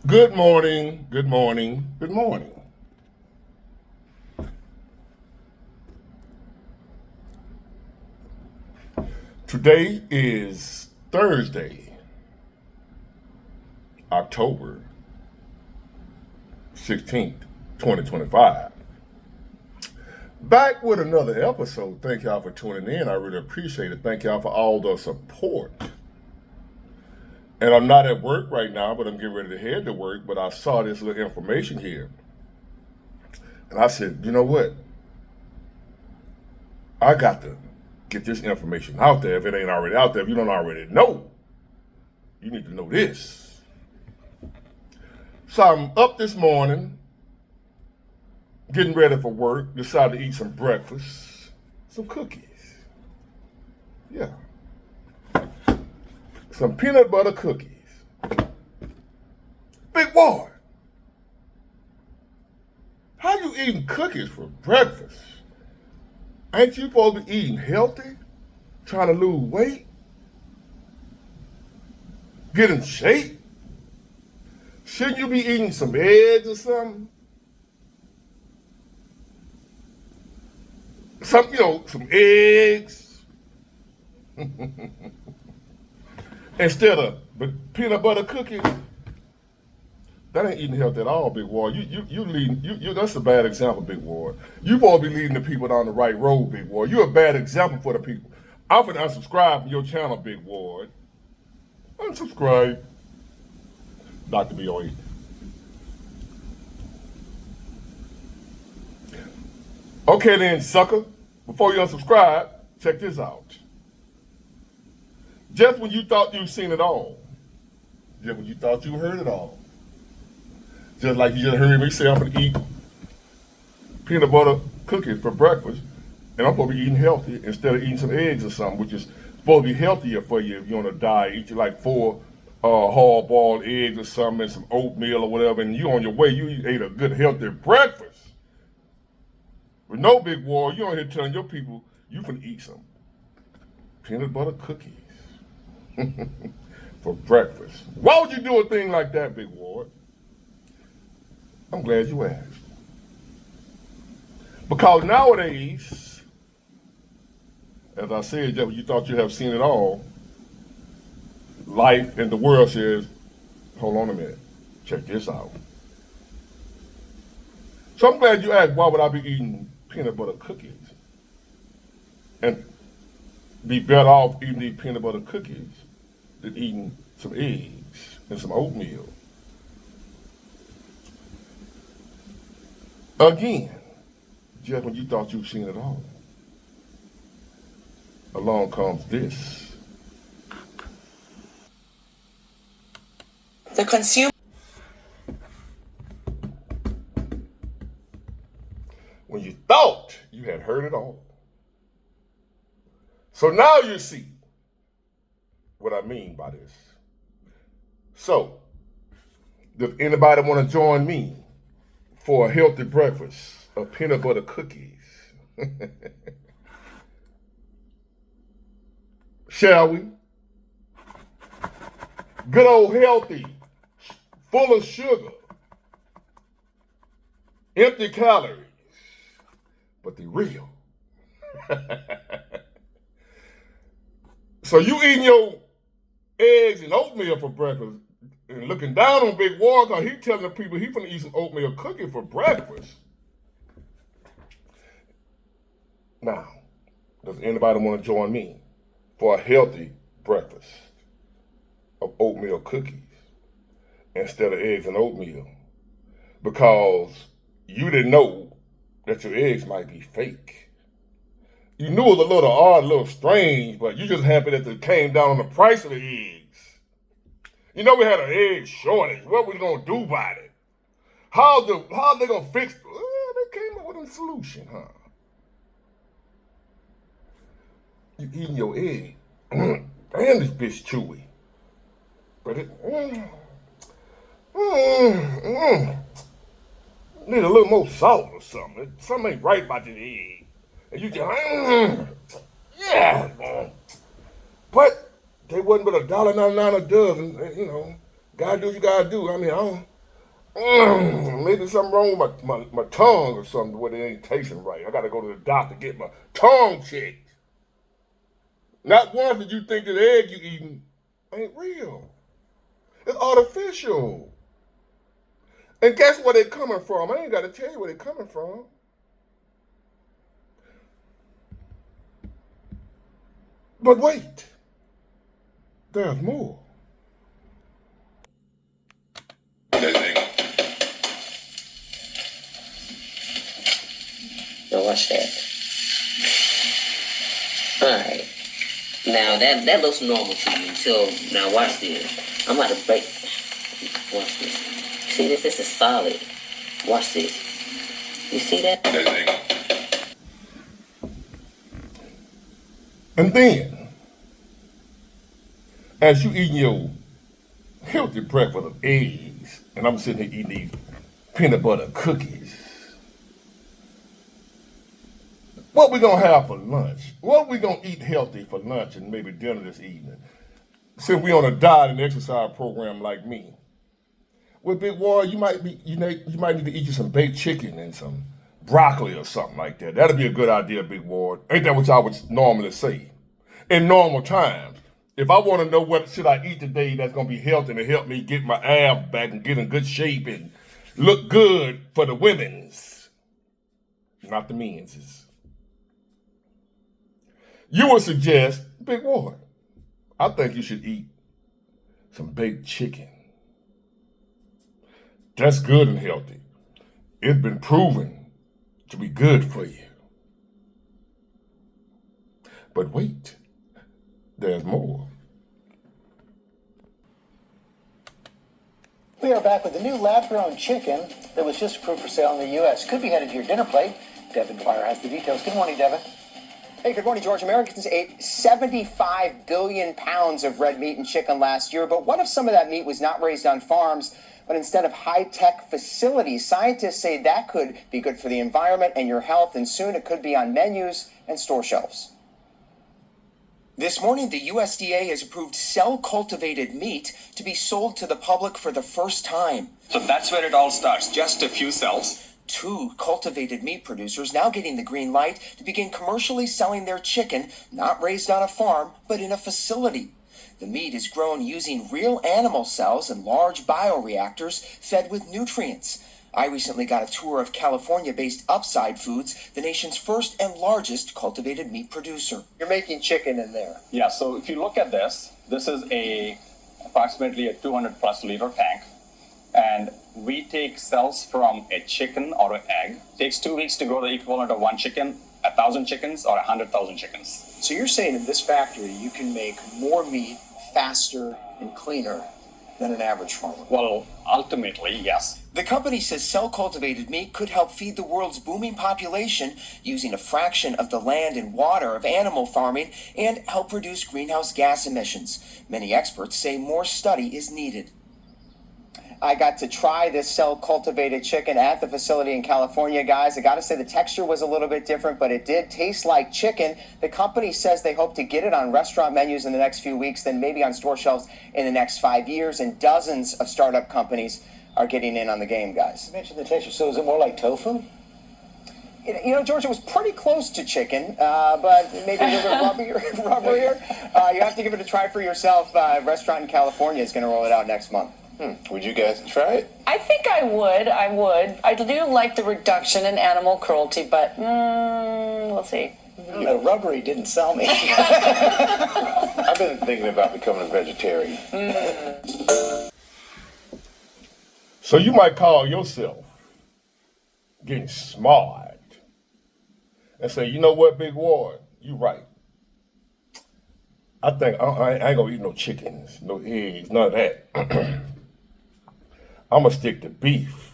Good morning, good morning, good morning. Today is Thursday, October 16th, 2025. Back with another episode. Thank y'all for tuning in. I really appreciate it. Thank y'all for all the support. And I'm not at work right now, but I'm getting ready to head to work. But I saw this little information here. And I said, you know what? I got to get this information out there if it ain't already out there. If you don't already know, you need to know this. So I'm up this morning, getting ready for work, decided to eat some breakfast, some cookies. Yeah, some peanut butter cookies. Big boy, how you eating cookies for breakfast? Ain't you supposed to be eating healthy, trying to lose weight, get in shape? Shouldn't you be eating some eggs or something? Some eggs instead of peanut butter cookies. That ain't eating healthy at all, Big Ward. You leading you that's a bad example, Big Ward. You supposed to be leading the people down the right road, Big Ward. You're a bad example for the people. I'm finna unsubscribe from your channel, Big Ward. Unsubscribe. Dr. B.O.E. Okay then, sucker. Before you unsubscribe, check this out. Just when you thought you've seen it all, just when you thought you heard it all, just like you just heard me say I'm gonna eat peanut butter cookies for breakfast, and I'm supposed to be eating healthy instead of eating some eggs or something, which is supposed to be healthier for you if you're on a diet. Eat you like four hard-boiled eggs or something and some oatmeal or whatever, and you on your way, you ate a good healthy breakfast. With no Big War, you on here telling your people you can eat some peanut butter cookies for breakfast. Why would you do a thing like that, Big Ward? I'm glad you asked. Because nowadays, as I said, Jeff, you thought you have seen it all. Life and the world says, hold on a minute, check this out. So I'm glad you asked, why would I be eating peanut butter cookies? And be better off eating these peanut butter cookies than eating some eggs and some oatmeal. Again, just when you thought you'd seen it all, along comes this. The consumer. When you thought you had heard it all. So now you see what I mean by this. So, does anybody want to join me for a healthy breakfast of peanut butter cookies? Shall we? Good old healthy, full of sugar, empty calories, but they real. So you eating your eggs and oatmeal for breakfast and looking down on Big War because he telling the people he finna eat some oatmeal cookie for breakfast. Now, does anybody want to join me for a healthy breakfast of oatmeal cookies instead of eggs and oatmeal? Because you didn't know that your eggs might be fake. You knew it was a little odd, a little strange, but you just happy that it came down on the price of the eggs. You know we had an egg shortage. What we gonna do about it? How they gonna fix it? They came up with a solution, huh? You eating your egg. Damn, this bitch chewy. But it need a little more salt or something. Something ain't right about this egg. And you just yeah. But they wasn't but $1.99 a dozen. You know, gotta do what you gotta do. I mean, Maybe something wrong with my tongue or something where it ain't tasting right. I gotta go to the doctor to get my tongue checked. Not once did you think that egg you eating ain't real. It's artificial. And guess where they coming from? I ain't gotta tell you where they coming from. But wait, there's more. Now watch that. Alright. Now that looks normal to you until now watch this. I'm about to break. Watch this. See this? This is solid. Watch this. You see that? And then, as you eating your healthy breakfast of eggs, and I'm sitting here eating these peanut butter cookies, what we gonna have for lunch? What we gonna eat healthy for lunch and maybe dinner this evening? Since we on a diet and exercise program like me, well, Big Ward, you might need to eat you some baked chicken and some broccoli or something like that. That'd be a good idea, Big Ward. Ain't that what I would normally say? In normal times, if I want to know what should I eat today that's gonna be healthy and help me get my abs back and get in good shape and look good for the women's, not the men's. You would suggest, Big Ward, I think you should eat some baked chicken. That's good and healthy. It's been proven to be good for you. But wait, there's more. We are back with a new lab-grown chicken that was just approved for sale in the U.S. Could be headed to your dinner plate. Devin Dwyer has the details. Good morning, Devin. Hey, good morning, George. Americans ate 75 billion pounds of red meat and chicken last year, but what if some of that meat was not raised on farms, but instead of high-tech facilities? Scientists say that could be good for the environment and your health, and soon it could be on menus and store shelves. This morning, the USDA has approved cell-cultivated meat to be sold to the public for the first time. So that's where it all starts, just a few cells. 2 cultivated meat producers now getting the green light to begin commercially selling their chicken, not raised on a farm, but in a facility. The meat is grown using real animal cells and large bioreactors fed with nutrients. I recently got a tour of California-based Upside Foods, the nation's first and largest cultivated meat producer. You're making chicken in there. Yeah, so if you look at this is approximately a 200 plus liter tank. And we take cells from a chicken or an egg. It takes 2 weeks to grow the equivalent of 1 chicken, 1,000 chickens, or 100,000 chickens. So you're saying in this factory you can make more meat faster and cleaner than an average farmer? Well, ultimately, yes. The company says cell-cultivated meat could help feed the world's booming population using a fraction of the land and water of animal farming and help reduce greenhouse gas emissions. Many experts say more study is needed. I got to try this cell-cultivated chicken at the facility in California, guys. I got to say the texture was a little bit different, but it did taste like chicken. The company says they hope to get it on restaurant menus in the next few weeks, then maybe on store shelves in the next 5 years, and dozens of startup companies are getting in on the game, guys. You mentioned the texture, so is it more like tofu? You know, George, it was pretty close to chicken, but maybe a little bit rubberier. You have to give it a try for yourself. A restaurant in California is going to roll it out next month. Would you guys try it? I think I would. I do like the reduction in animal cruelty, but we'll see. The rubbery didn't sell me. I've been thinking about becoming a vegetarian. So you might call yourself getting smart and say, you know what, Big Ward, you right. I think I ain't gonna eat no chickens, no eggs, none of that. I'm gonna stick to beef.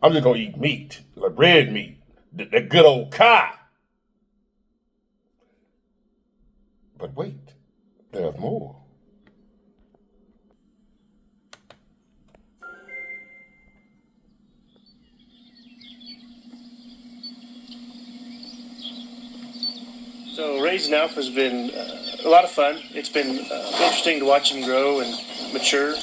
I'm just gonna eat meat, like red meat, that good old cow. But wait, there's more. So raising Alpha has been a lot of fun. It's been interesting to watch him grow and mature.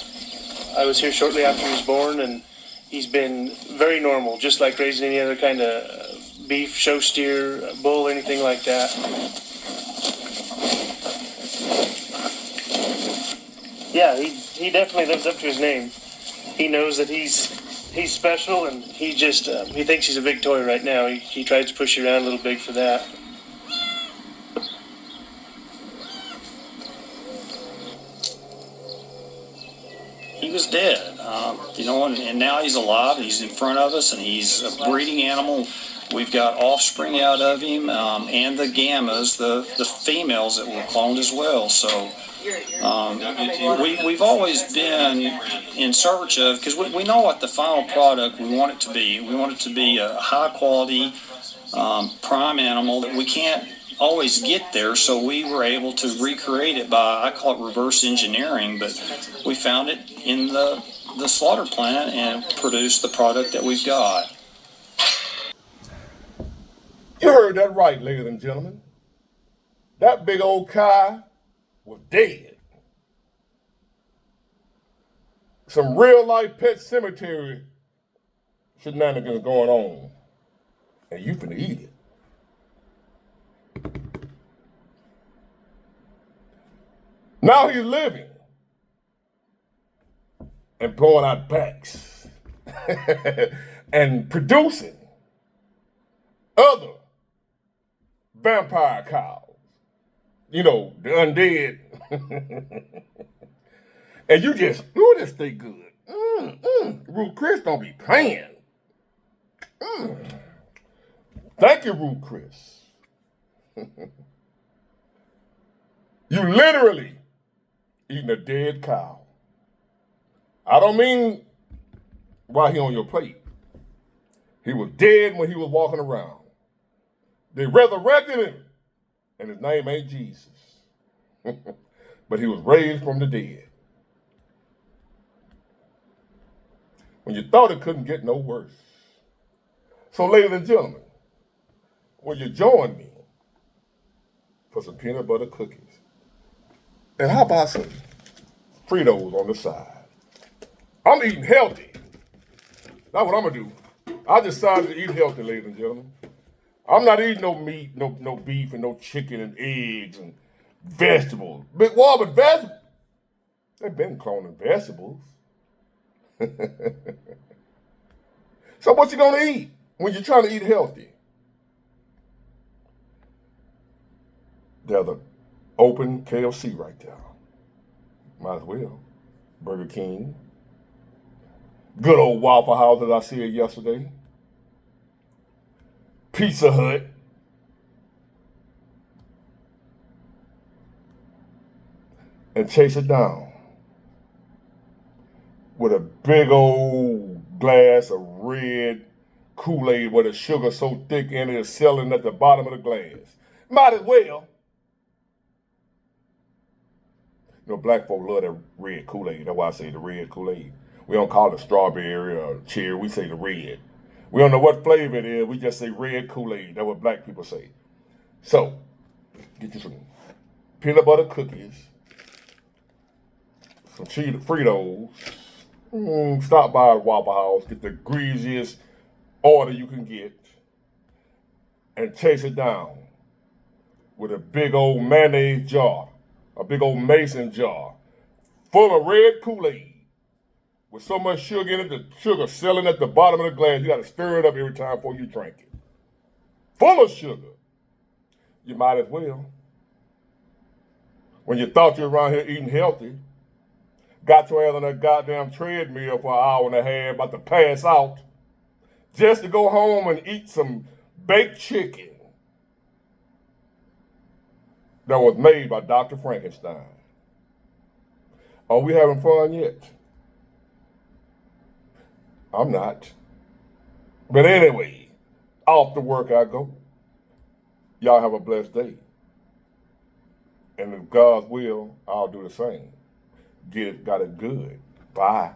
I was here shortly after he was born, and he's been very normal, just like raising any other kind of beef, show steer, bull, anything like that. Yeah, he definitely lives up to his name. He knows that he's special, and he just he thinks he's a big toy right now. He tries to push you around a little big for that. He was dead, and now he's alive. He's in front of us, and he's a breeding animal. We've got offspring out of him, and the gammas, the females that were cloned as well. So we've always been in search of, because we know what the final product we want it to be. We want it to be a high quality prime animal that we can't always get there, so we were able to recreate it by, I call it reverse engineering, but we found it in the slaughter plant and produced the product that we've got. You heard that right, ladies and gentlemen. That big old Kai was dead. Some real life Pet Cemetery shenanigans going on, and you finna eat it. Now he's living and blowing out backs and producing other vampire cows. You know, the undead. And you just, ooh, this stay good. Ruth Chris don't be playing. Thank you, Ruth Chris. You literally eating a dead cow. I don't mean while he on your plate. He was dead when he was walking around. They resurrected him, and his name ain't Jesus. But he was raised from the dead. When you thought it couldn't get no worse. So, ladies and gentlemen, will you join me for some peanut butter cookies? And how about some Fritos on the side? I'm eating healthy. That's what I'm gonna do. I decided to eat healthy, ladies and gentlemen. I'm not eating no meat, no beef, and no chicken and eggs and vegetables. But vegetables, they've been cloning vegetables. So what you gonna eat when you're trying to eat healthy? There's an open KFC right there. Might as well. Burger King. Good old Waffle House that I said yesterday. Pizza Hut. And chase it down with a big old glass of red Kool-Aid where the sugar's so thick in it is selling at the bottom of the glass. Might as well. You know, black folk love that red Kool-Aid. That's why I say the red Kool-Aid. We don't call it strawberry or cherry. We say the red. We don't know what flavor it is. We just say red Kool-Aid. That's what black people say. So, get you some peanut butter cookies, some Fritos. Stop by Waffle House. Get the greasiest order you can get. And chase it down with a big old mayonnaise jar. A big old mason jar full of red Kool-Aid with so much sugar in it, the sugar selling at the bottom of the glass. You got to stir it up every time before you drink it. Full of sugar. You might as well. When you thought you were around here eating healthy, got your ass on that goddamn treadmill for an hour and a half, about to pass out, just to go home and eat some baked chicken that was made by Dr. Frankenstein. Are we having fun yet? I'm not. But anyway, off to work I go. Y'all have a blessed day. And if God's will, I'll do the same. Got it good. Bye.